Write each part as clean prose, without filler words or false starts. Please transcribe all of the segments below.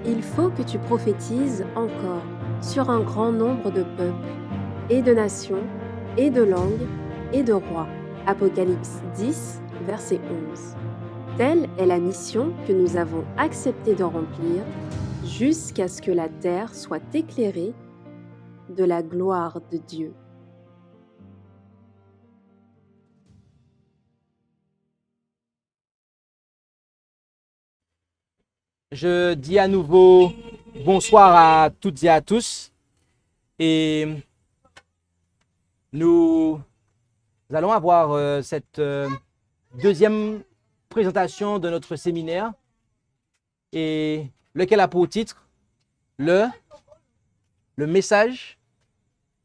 il faut que tu prophétises encore sur un grand nombre de peuples, et de nations, et de langues, et de rois. Apocalypse 10, verset 11. Telle est la mission que nous avons accepté de remplir jusqu'à ce que la terre soit éclairée de la gloire de Dieu. Je dis à nouveau bonsoir à toutes et à tous et nous allons avoir cette deuxième présentation de notre séminaire et lequel a pour titre le message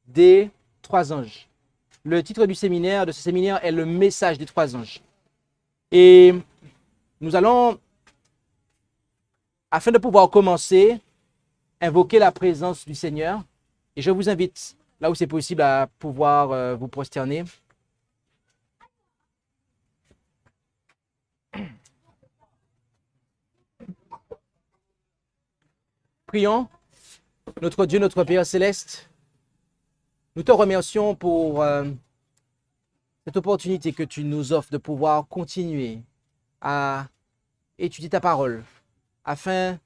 des trois anges. Le titre du séminaire, de ce séminaire est le message des trois anges. Et nous allons, afin de pouvoir commencer, invoquer la présence du Seigneur. Et je vous invite, là où c'est possible, à pouvoir vous prosterner. Prions. Notre Dieu, notre Père céleste, nous te remercions pour cette opportunité que tu nous offres de pouvoir continuer à étudier ta parole afin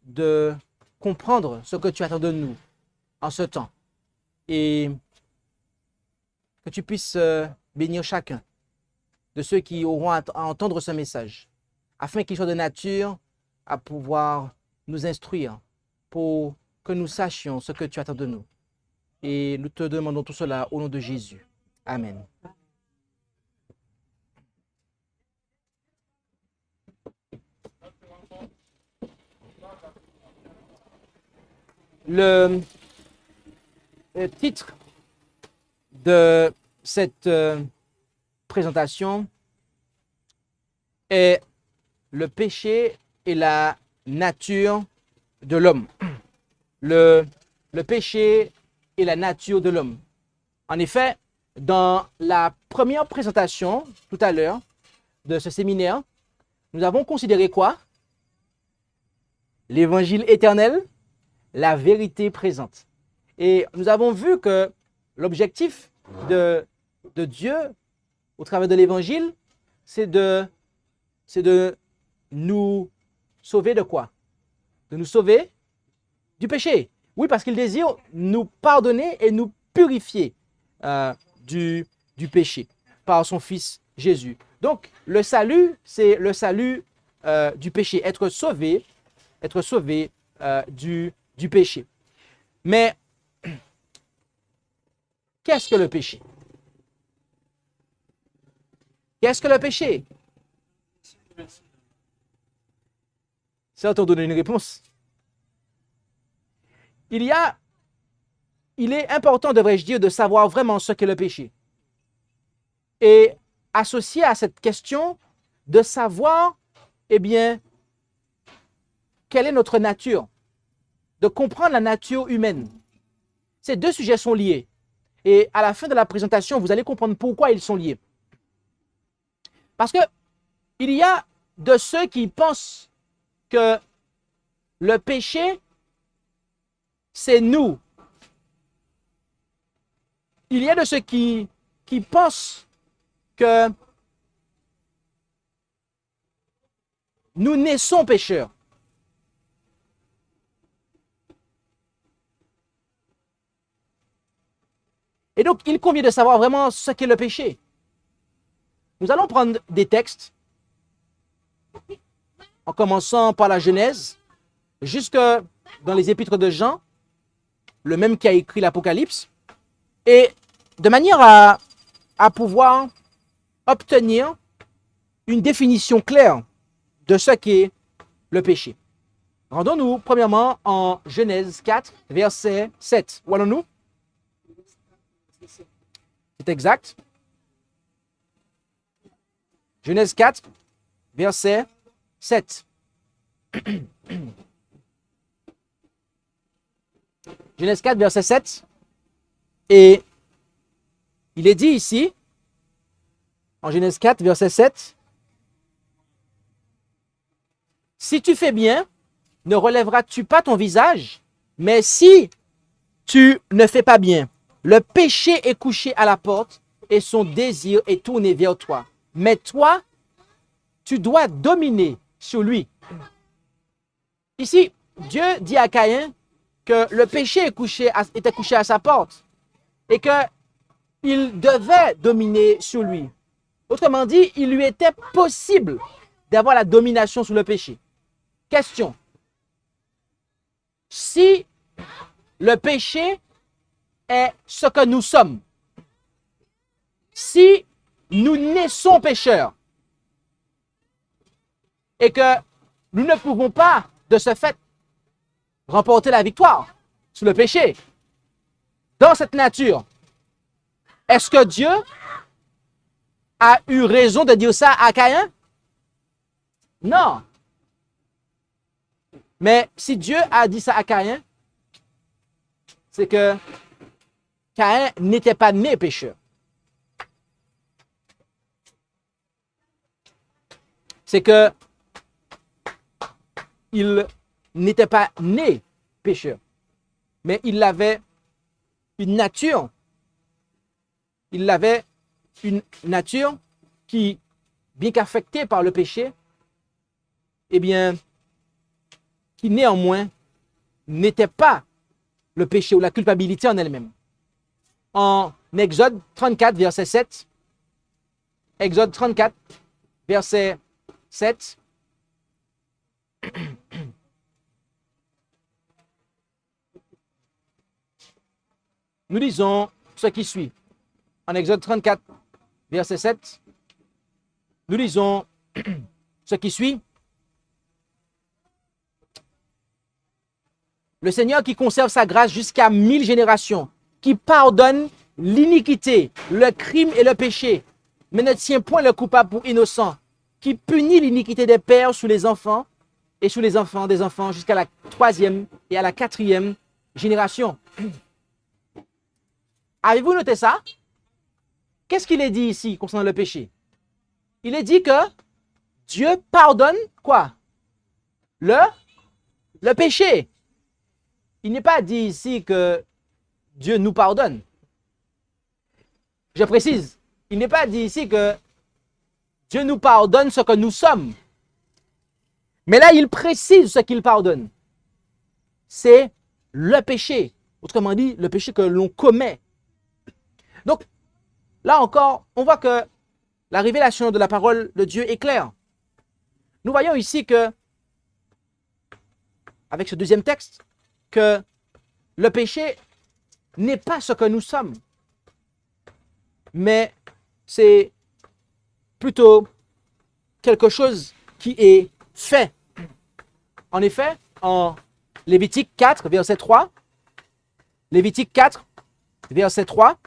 de comprendre ce que tu attends de nous en ce temps et que tu puisses bénir chacun de ceux qui auront à entendre ce message afin qu'il soit de nature à pouvoir nous instruire pour que nous sachions ce que tu attends de nous. Et nous te demandons tout cela au nom de Jésus. Amen. Le titre de cette présentation est le péché et la nature de l'homme. Le péché et la nature de l'homme. En effet, dans la première présentation, tout à l'heure, de ce séminaire, nous avons considéré quoi? L'évangile éternel, la vérité présente. Et nous avons vu que l'objectif de Dieu, au travers de l'évangile, c'est de nous sauver de quoi? De nous sauver du péché. Oui, parce qu'il désire nous pardonner et nous purifier du péché par son Fils Jésus. Donc, le salut, c'est le salut du péché, être sauvé du péché. Mais, qu'est-ce que le péché? Qu'est-ce que le péché? Certains donnent une réponse. Il est important, devrais-je dire, de savoir vraiment ce qu'est le péché. Et associé à cette question, de savoir, eh bien, quelle est notre nature, de comprendre la nature humaine. Ces deux sujets sont liés. Et à la fin de la présentation, vous allez comprendre pourquoi ils sont liés. Parce que il y a de ceux qui pensent que le péché, c'est nous. Il y a de ceux qui pensent que nous naissons pécheurs. Et donc, il convient de savoir vraiment ce qu'est le péché. Nous allons prendre des textes, en commençant par la Genèse, jusque dans les épîtres de Jean, le même qui a écrit l'Apocalypse, et de manière à pouvoir obtenir une définition claire de ce qu'est le péché. Rendons-nous premièrement en Genèse 4, verset 7. Où allons-nous? C'est exact. Genèse 4, verset 7. Genèse 4, verset 7. Et il est dit ici, en Genèse 4, verset 7, « Si tu fais bien, ne relèveras-tu pas ton visage? Mais si tu ne fais pas bien, le péché est couché à la porte et son désir est tourné vers toi. Mais toi, tu dois dominer sur lui. Ici, Dieu dit à Caïn que le péché était couché à sa porte et qu'il devait dominer sur lui. Autrement dit, il lui était possible d'avoir la domination sur le péché. Question. Si le péché est ce que nous sommes, si nous naissons pécheurs et que nous ne pouvons pas, de ce fait, remporter la victoire sur le péché, dans cette nature, est-ce que Dieu a eu raison de dire ça à Caïn? Non. Mais si Dieu a dit ça à Caïn, c'est que Caïn n'était pas né pécheur. C'est que il n'était pas né pécheur, mais il avait une nature. Il avait une nature qui, bien qu'affectée par le péché, eh bien, qui néanmoins n'était pas le péché ou la culpabilité en elle-même. En Exode 34, verset 7, Exode 34, verset 7, nous lisons ce qui suit. En Exode 34, verset 7, nous lisons ce qui suit. Le Seigneur qui conserve sa grâce jusqu'à 1000 générations, qui pardonne l'iniquité, le crime et le péché, mais ne tient point le coupable pour innocent, qui punit l'iniquité des pères sous les enfants et sous les enfants des enfants jusqu'à la 3e et à la 4e génération. Avez-vous noté ça? Qu'est-ce qu'il est dit ici concernant le péché? Il est dit que Dieu pardonne quoi? Le péché. Il n'est pas dit ici que Dieu nous pardonne. Je précise, il n'est pas dit ici que Dieu nous pardonne ce que nous sommes. Mais là, il précise ce qu'il pardonne. C'est le péché. Autrement dit, le péché que l'on commet. Donc, là encore, on voit que la révélation de la parole de Dieu est claire. Nous voyons ici que, avec ce deuxième texte, que le péché n'est pas ce que nous sommes, mais c'est plutôt quelque chose qui est fait. En effet, en Lévitique 4, verset 3, Lévitique 4, verset 3,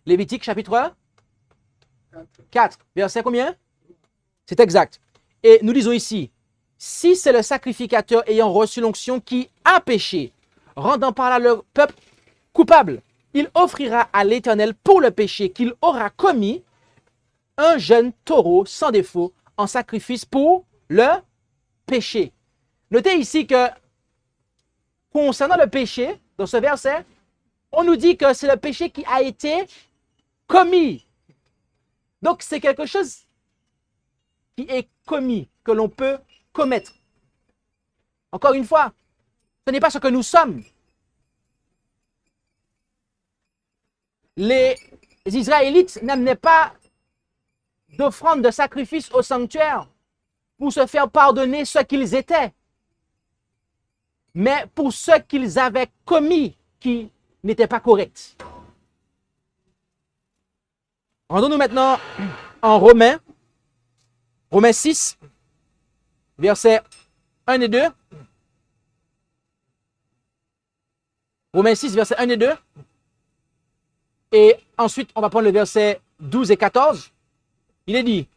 Lévitique chapitre 4, verset combien? C'est exact. Et nous lisons ici, si c'est le sacrificateur ayant reçu l'onction qui a péché, rendant par là le peuple coupable, il offrira à l'Éternel pour le péché qu'il aura commis un jeune taureau sans défaut en sacrifice pour le péché. Notez ici que concernant le péché, dans ce verset, on nous dit que c'est le péché qui a été commis. Donc c'est quelque chose qui est commis, que l'on peut commettre. Encore une fois, ce n'est pas ce que nous sommes. Les Israélites n'amenaient pas d'offrande de sacrifice au sanctuaire pour se faire pardonner ce qu'ils étaient, mais pour ce qu'ils avaient commis qui n'était pas correct. Rendons-nous maintenant en Romains 6, versets 1 et 2. Romains 6, versets 1 et 2. Et ensuite, on va prendre le verset 12 et 14. Il est dit,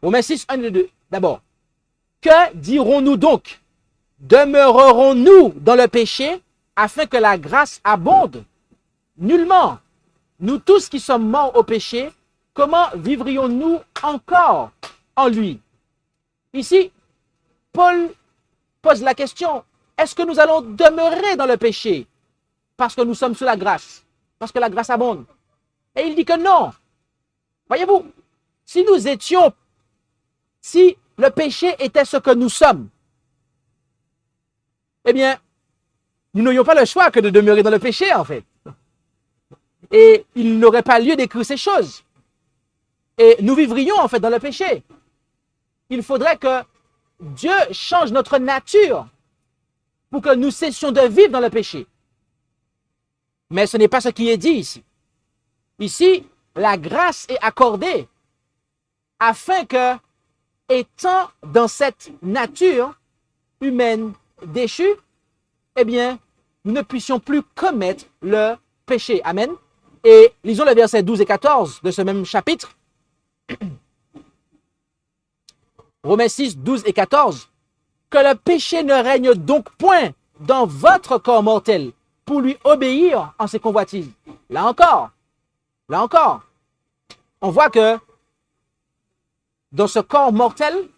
Romains 6, 1 et 2. D'abord, que dirons-nous donc? Demeurerons-nous dans le péché afin que la grâce abonde? Nullement. Nous tous qui sommes morts au péché, comment vivrions-nous encore en lui? Ici, Paul pose la question, est-ce que nous allons demeurer dans le péché parce que nous sommes sous la grâce, parce que la grâce abonde? Et il dit que non. Voyez-vous, si le péché était ce que nous sommes, eh bien, nous n'aurions pas le choix que de demeurer dans le péché, en fait. Et il n'aurait pas lieu d'écrire ces choses. Et nous vivrions, en fait, dans le péché. Il faudrait que Dieu change notre nature pour que nous cessions de vivre dans le péché. Mais ce n'est pas ce qui est dit ici. Ici, la grâce est accordée afin que, étant dans cette nature humaine déchue, eh bien, nous ne puissions plus commettre le péché. Amen. Et lisons le verset 12 et 14 de ce même chapitre. Romains 6, 12 et 14. Que le péché ne règne donc point dans votre corps mortel pour lui obéir en ses convoitises. Là encore, on voit que dans ce corps mortel,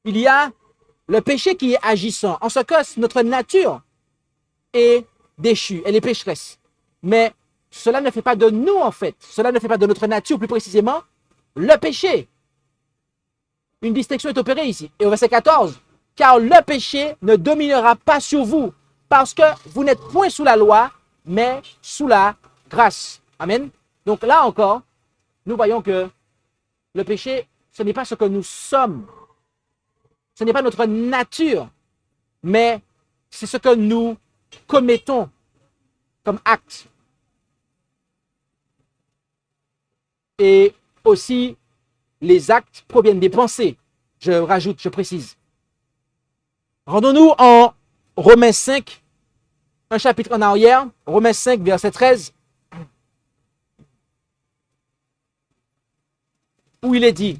il y a le péché qui est agissant. En ce cas, notre nature est déchue, elle est pécheresse. Mais cela ne fait pas de nous, en fait, cela ne fait pas de notre nature, plus précisément, le péché. Une distinction est opérée ici. Et au verset 14, car le péché ne dominera pas sur vous, parce que vous n'êtes point sous la loi, mais sous la grâce. Amen. Donc là encore, nous voyons que le péché, ce n'est pas ce que nous sommes. Ce n'est pas notre nature, mais c'est ce que nous commettons comme acte. Et aussi, les actes proviennent des pensées. Je rajoute, je précise. Rendons-nous en Romains 5, un chapitre en arrière, Romains 5, verset 13, où il est dit,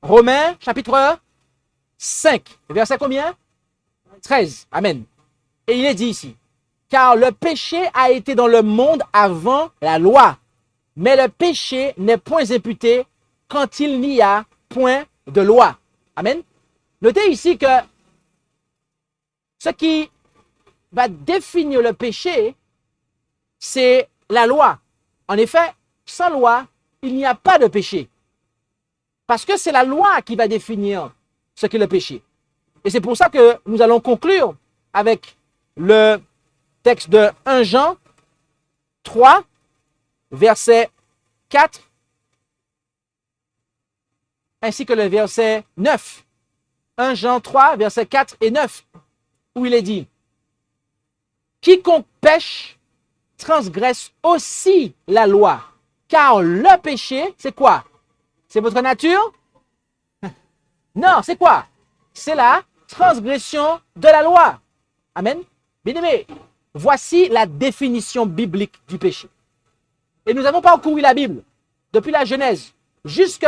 Romains, chapitre 5, verset combien? 13, amen. Et il est dit ici, car le péché a été dans le monde avant la loi, mais le péché n'est point imputé quand il n'y a point de loi. Amen. Notez ici que ce qui va définir le péché, c'est la loi. En effet, sans loi, il n'y a pas de péché. Parce que c'est la loi qui va définir ce qu'est le péché. Et c'est pour ça que nous allons conclure avec le texte de 1 Jean 3, verset 4, ainsi que le verset 9. 1 Jean 3, verset 4 et 9, où il est dit, quiconque pêche transgresse aussi la loi, car le péché, c'est quoi? C'est votre nature? Non, c'est quoi? C'est la transgression de la loi. Amen. Bien-aimés, voici la définition biblique du péché. Et nous avons parcouru la Bible, depuis la Genèse, jusque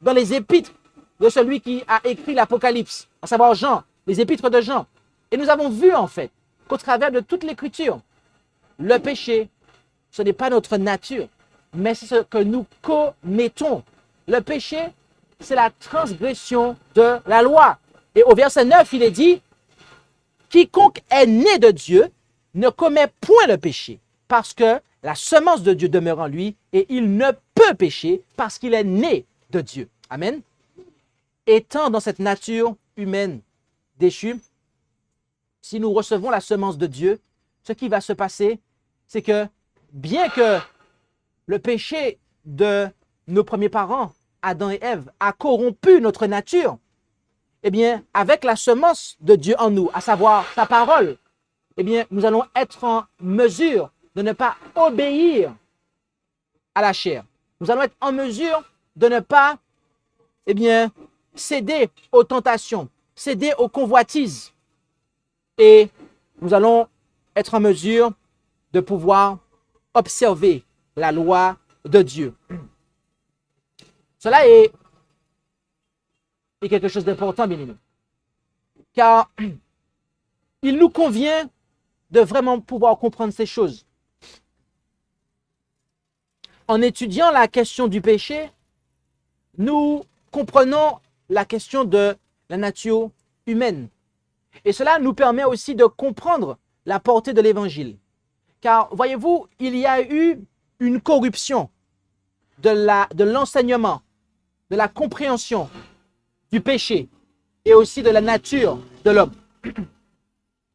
dans les épîtres de celui qui a écrit l'Apocalypse, à savoir Jean, les épîtres de Jean. Et nous avons vu en fait qu'au travers de toute l'écriture, le péché, ce n'est pas notre nature, mais c'est ce que nous commettons. Le péché, c'est la transgression de la loi. Et au verset 9, il est dit, quiconque est né de Dieu ne commet point le péché, parce que la semence de Dieu demeure en lui et il ne peut pécher parce qu'il est né de Dieu. Amen. Étant dans cette nature humaine déchue, si nous recevons la semence de Dieu, ce qui va se passer, c'est que bien que le péché de nos premiers parents, Adam et Ève, a corrompu notre nature, eh bien, avec la semence de Dieu en nous, à savoir sa parole, eh bien, nous allons être en mesure de ne pas obéir à la chair. Nous allons être en mesure de ne pas, eh bien, céder aux tentations, céder aux convoitises. Et nous allons être en mesure de pouvoir observer la loi de Dieu. Cela est quelque chose d'important, bien aimé. Car il nous convient de vraiment pouvoir comprendre ces choses. En étudiant la question du péché, nous comprenons la question de la nature humaine. Et cela nous permet aussi de comprendre la portée de l'évangile. Car, voyez-vous, il y a eu une corruption de l'enseignement, de la compréhension du péché et aussi de la nature de l'homme.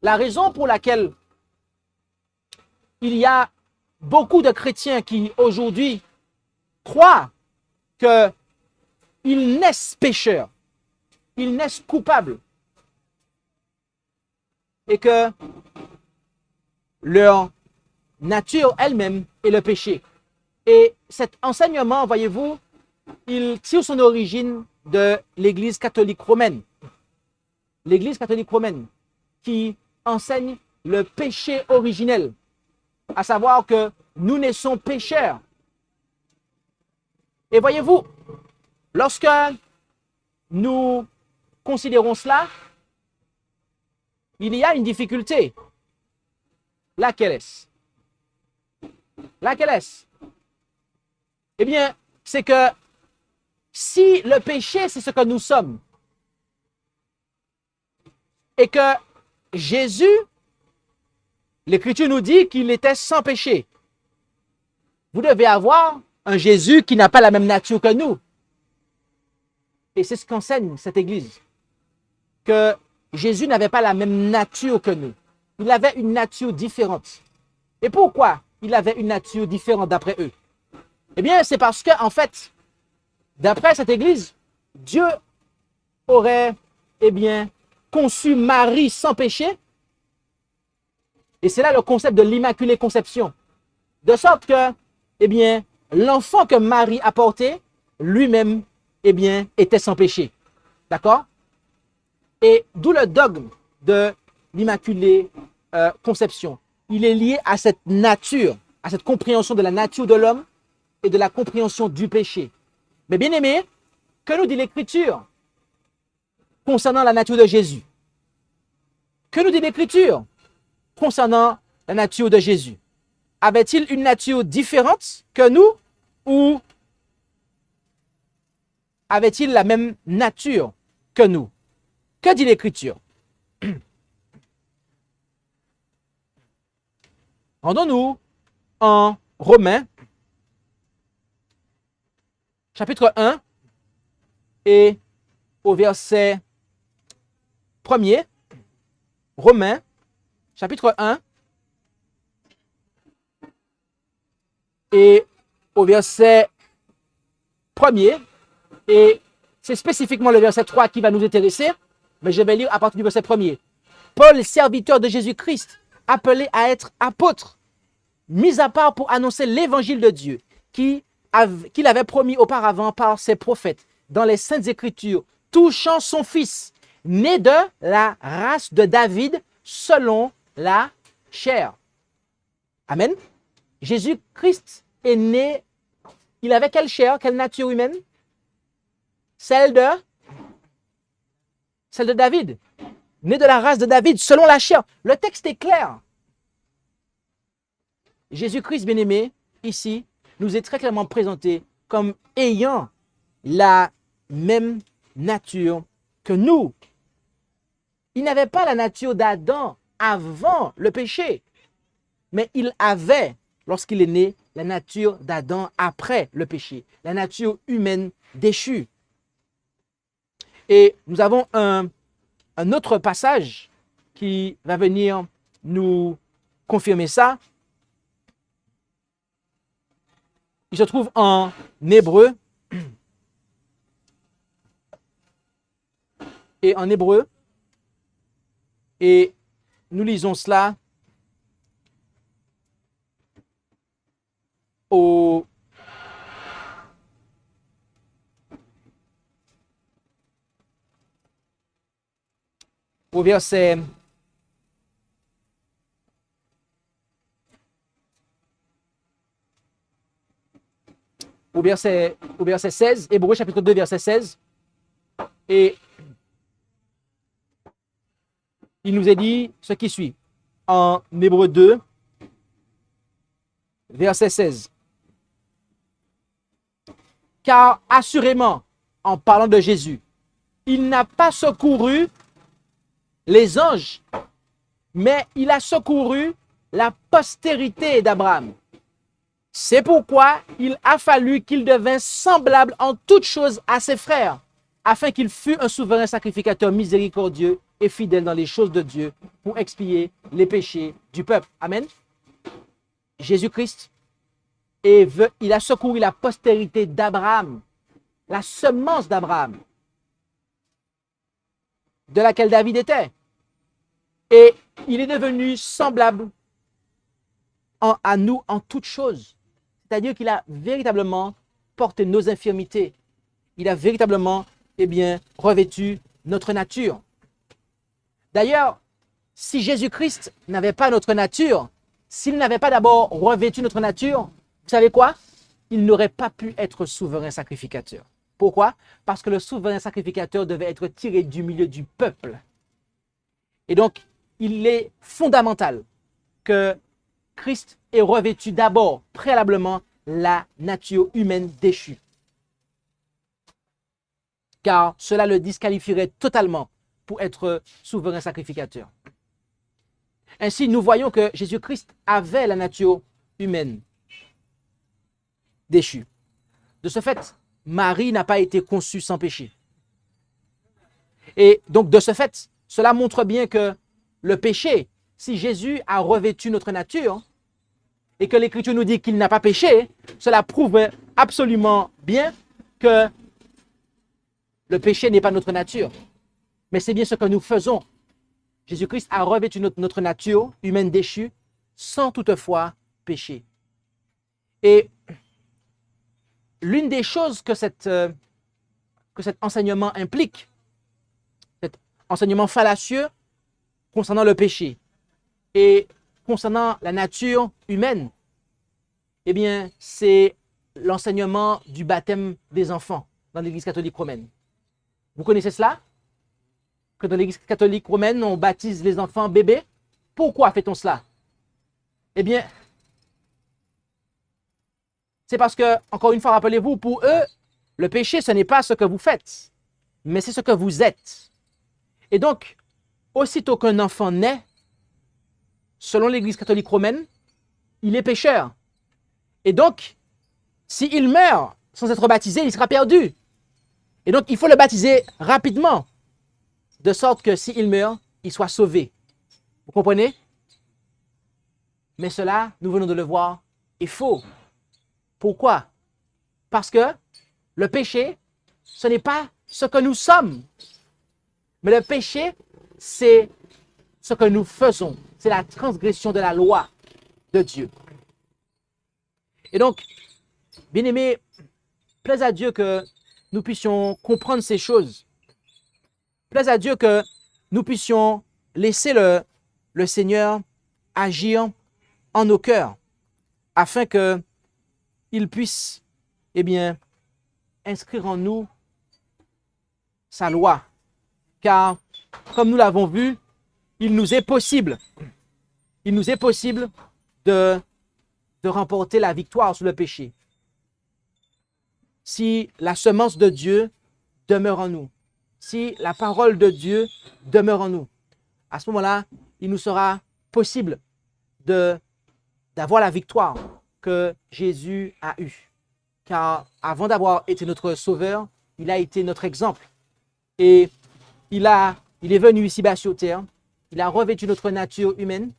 La raison pour laquelle il y a beaucoup de chrétiens qui aujourd'hui croient qu'ils naissent pécheurs, ils naissent coupables et que leur nature elle-même est le péché. Et cet enseignement, voyez-vous, il tire son origine de l'Église catholique romaine. L'Église catholique romaine qui enseigne le péché originel, à savoir que nous naissons pécheurs. Et voyez-vous, lorsque nous considérons cela, il y a une difficulté. Laquelle est-ce? Laquelle est-ce? Eh bien, c'est que si le péché, c'est ce que nous sommes, et que Jésus, l'Écriture nous dit qu'il était sans péché, vous devez avoir un Jésus qui n'a pas la même nature que nous. Et c'est ce qu'enseigne cette Église, que Jésus n'avait pas la même nature que nous. Il avait une nature différente. Et pourquoi il avait une nature différente d'après eux? Eh bien, c'est parce que, en fait, d'après cette Église, Dieu aurait, conçu Marie sans péché. Et c'est là le concept de l'Immaculée Conception. De sorte que, l'enfant que Marie a porté, lui-même, était sans péché. D'accord? Et d'où le dogme de l'Immaculée Conception. Il est lié à cette nature, à cette compréhension de la nature de l'homme et de la compréhension du péché. Mais bien aimé, que nous dit l'Écriture concernant la nature de Jésus? Que nous dit l'Écriture concernant la nature de Jésus? Avait-il une nature différente que nous ou avait-il la même nature que nous? Que dit l'Écriture? Rendons-nous en Romains, chapitre 1, et au verset 1er. Romains, chapitre 1, et au verset 1er. Et c'est spécifiquement le verset 3 qui va nous intéresser, mais je vais lire à partir du verset 1er. Paul, serviteur de Jésus-Christ, appelé à être apôtre, mis à part pour annoncer l'évangile de Dieu, qu'il avait promis auparavant par ses prophètes dans les Saintes Écritures, touchant son fils, né de la race de David selon la chair. Amen. Jésus-Christ est né, il avait quelle chair, quelle nature humaine? Celle de David. Né de la race de David selon la chair. Le texte est clair. Jésus-Christ, bien-aimé, ici, nous est très clairement présenté comme ayant la même nature que nous. Il n'avait pas la nature d'Adam avant le péché, mais il avait, lorsqu'il est né, la nature d'Adam après le péché, la nature humaine déchue. Et nous avons un autre passage qui va venir nous confirmer ça. Il se trouve en Hébreu. Et en Hébreu. Et nous lisons cela au verset au verset 16, Hébreu chapitre 2, verset 16. Et il nous est dit ce qui suit. En Hébreu 2, verset 16. Car assurément, en parlant de Jésus. Il n'a pas secouru les anges, mais il a secouru la postérité d'Abraham. C'est pourquoi il a fallu qu'il devint semblable en toutes choses à ses frères, afin qu'il fût un souverain sacrificateur miséricordieux et fidèle dans les choses de Dieu pour expier les péchés du peuple. Amen. Jésus-Christ, il a secouru la postérité d'Abraham, la semence d'Abraham, de laquelle David était. Et il est devenu semblable à nous en toutes choses. C'est-à-dire qu'il a véritablement porté nos infirmités. Il a véritablement, revêtu notre nature. D'ailleurs, si Jésus-Christ n'avait pas notre nature, s'il n'avait pas d'abord revêtu notre nature, vous savez quoi? Il n'aurait pas pu être souverain sacrificateur. Pourquoi? Parce que le souverain sacrificateur devait être tiré du milieu du peuple. Et donc, il est fondamental que Christ ait revêtu d'abord, préalablement, la nature humaine déchue. Car cela le disqualifierait totalement pour être souverain sacrificateur. Ainsi, nous voyons que Jésus-Christ avait la nature humaine déchue. De ce fait, Marie n'a pas été conçue sans péché. Et donc, de ce fait, cela montre bien que le péché, si Jésus a revêtu notre nature et que l'Écriture nous dit qu'il n'a pas péché, cela prouve absolument bien que le péché n'est pas notre nature. Mais c'est bien ce que nous faisons. Jésus-Christ a revêtu notre nature humaine déchue sans toutefois pécher. Et l'une des choses que cet enseignement implique, cet enseignement fallacieux concernant le péché et concernant la nature humaine, c'est l'enseignement du baptême des enfants dans l'Église catholique romaine. Vous connaissez cela? Que dans l'Église catholique romaine, on baptise les enfants bébés. Pourquoi fait-on cela? C'est parce que, encore une fois, rappelez-vous, pour eux, le péché, ce n'est pas ce que vous faites, mais c'est ce que vous êtes. Et donc, aussitôt qu'un enfant naît, selon l'Église catholique romaine, il est pécheur. Et donc, s'il meurt sans être baptisé, il sera perdu. Et donc, il faut le baptiser rapidement, de sorte que s'il meurt, il soit sauvé. Vous comprenez? Mais cela, nous venons de le voir, est faux. Pourquoi? Parce que le péché, ce n'est pas ce que nous sommes. Mais le péché, c'est ce que nous faisons. C'est la transgression de la loi de Dieu. Et donc, bien-aimés, plaise à Dieu que nous puissions comprendre ces choses. Plaise à Dieu que nous puissions laisser le Seigneur agir en nos cœurs, afin qu'il puisse, inscrire en nous sa loi. Car, comme nous l'avons vu, il nous est possible de remporter la victoire sur le péché. Si la semence de Dieu demeure en nous, si la parole de Dieu demeure en nous, à ce moment-là, il nous sera possible d'avoir la victoire que Jésus a eue. Car avant d'avoir été notre sauveur, il a été notre exemple. Et il est venu ici-bas sur terre, il a revêtu notre nature humaine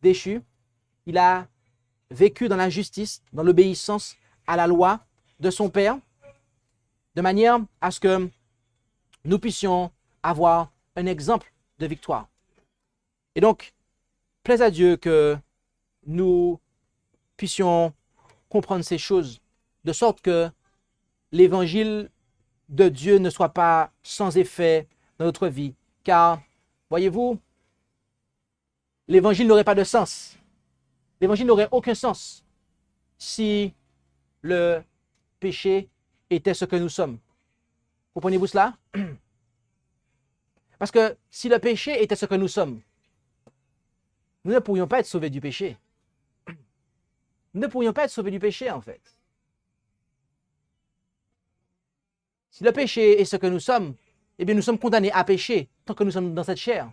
déchue, il a vécu dans la justice, dans l'obéissance à la loi de son Père, de manière à ce que nous puissions avoir un exemple de victoire. Et donc, plaise à Dieu que nous puissions comprendre ces choses, de sorte que l'évangile de Dieu ne soit pas sans effet dans notre vie. Car, voyez-vous, l'évangile n'aurait pas de sens. L'évangile n'aurait aucun sens si le péché était ce que nous sommes. Comprenez-vous cela? Parce que si le péché était ce que nous sommes, nous ne pourrions pas être sauvés du péché. Nous ne pourrions pas être sauvés du péché, en fait. Si le péché est ce que nous sommes, eh bien nous sommes condamnés à pécher tant que nous sommes dans cette chair.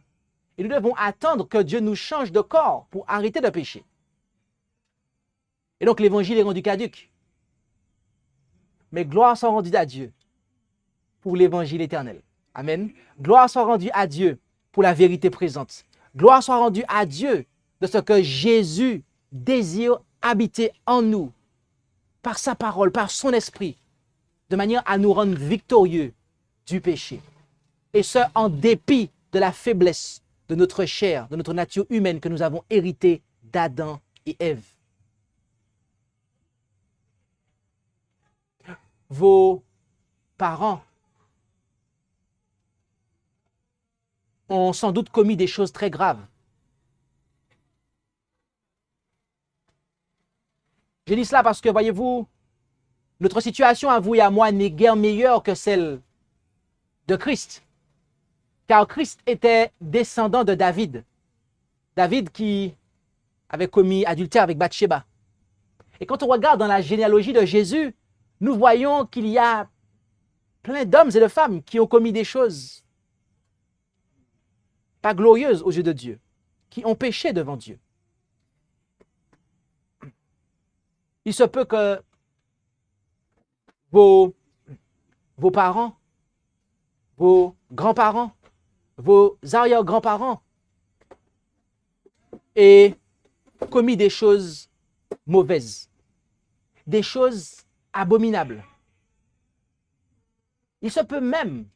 Et nous devons attendre que Dieu nous change de corps pour arrêter de pécher. Et donc l'évangile est rendu caduc. Mais gloire soit rendue à Dieu pour l'évangile éternel. Amen. Gloire soit rendue à Dieu pour la vérité présente. Gloire soit rendue à Dieu de ce que Jésus désire habiter en nous par sa parole, par son esprit, de manière à nous rendre victorieux du péché. Et ce, en dépit de la faiblesse de notre chair, de notre nature humaine que nous avons héritée d'Adam et Ève. Vos parents ont sans doute commis des choses très graves. Je dis cela parce que, voyez-vous, notre situation à vous et à moi n'est guère meilleure que celle de Christ. Car Christ était descendant de David. David qui avait commis adultère avec Bathsheba. Et quand on regarde dans la généalogie de Jésus, nous voyons qu'il y a plein d'hommes et de femmes qui ont commis des choses pas glorieuses aux yeux de Dieu, qui ont péché devant Dieu. Il se peut que vos parents, vos grands-parents, vos arrière-grands-parents aient commis des choses mauvaises, des choses abominables. Il se peut même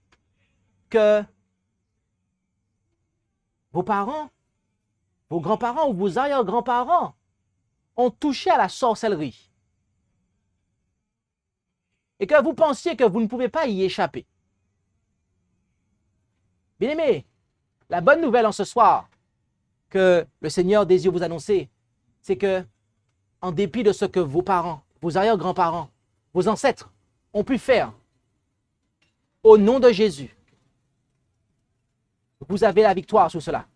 que vos parents, vos grands-parents ou vos arrière-grands-parents ont touché à la sorcellerie et que vous pensiez que vous ne pouvez pas y échapper. Bien-aimés, la bonne nouvelle en ce soir que le Seigneur désire vous annoncer, c'est que, en dépit de ce que vos parents, vos arrière-grands-parents, vos ancêtres ont pu faire, au nom de Jésus, vous avez la victoire sur cela.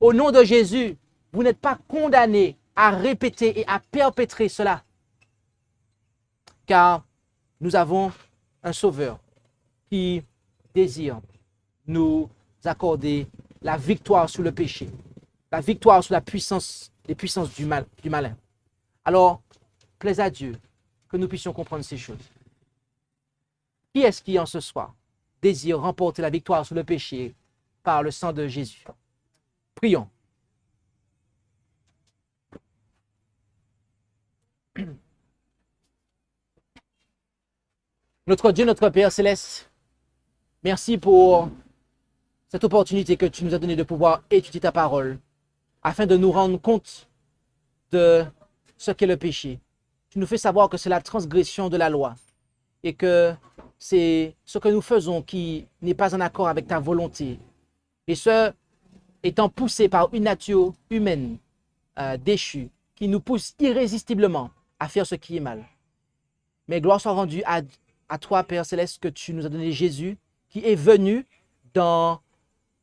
Au nom de Jésus, vous n'êtes pas condamnés à répéter et à perpétrer cela. Car nous avons un Sauveur qui désire nous accorder la victoire sur le péché, la victoire sur les puissances du malin. Alors, plaise à Dieu que nous puissions comprendre ces choses. Qui est-ce qui, en ce soir, désire remporter la victoire sur le péché par le sang de Jésus? Prions. Notre Dieu, notre Père Céleste, merci pour cette opportunité que tu nous as donnée de pouvoir étudier ta parole afin de nous rendre compte de ce qu'est le péché. Tu nous fais savoir que c'est la transgression de la loi et que c'est ce que nous faisons qui n'est pas en accord avec ta volonté. Et ce, étant poussé par une nature humaine déchue qui nous pousse irrésistiblement à faire ce qui est mal. Mais gloire soit rendue à toi, Père Céleste, que tu nous as donné Jésus, qui est venu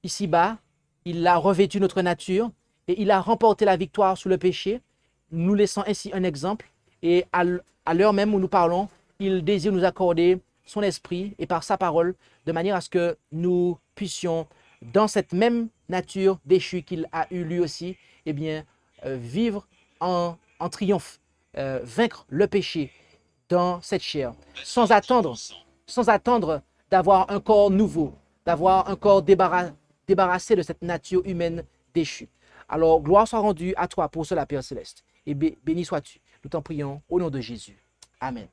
ici-bas. Il a revêtu notre nature et il a remporté la victoire sur le péché, nous laissant ainsi un exemple. Et à l'heure même où nous parlons, il désire nous accorder son esprit et par sa parole, de manière à ce que nous puissions, dans cette même nature déchue qu'il a eue lui aussi, eh bien, vivre en triomphe, vaincre le péché dans cette chair, sans attendre d'avoir un corps nouveau, d'avoir un corps débarrassé de cette nature humaine déchue. Alors, gloire soit rendue à toi pour cela, Père Céleste, et béni sois-tu. Nous t'en prions au nom de Jésus. Amen.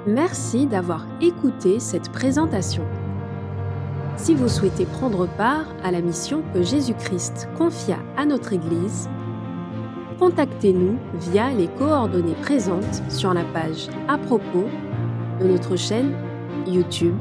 Merci d'avoir écouté cette présentation. Si vous souhaitez prendre part à la mission que Jésus-Christ confia à notre Église, contactez-nous via les coordonnées présentes sur la page à propos de notre chaîne YouTube.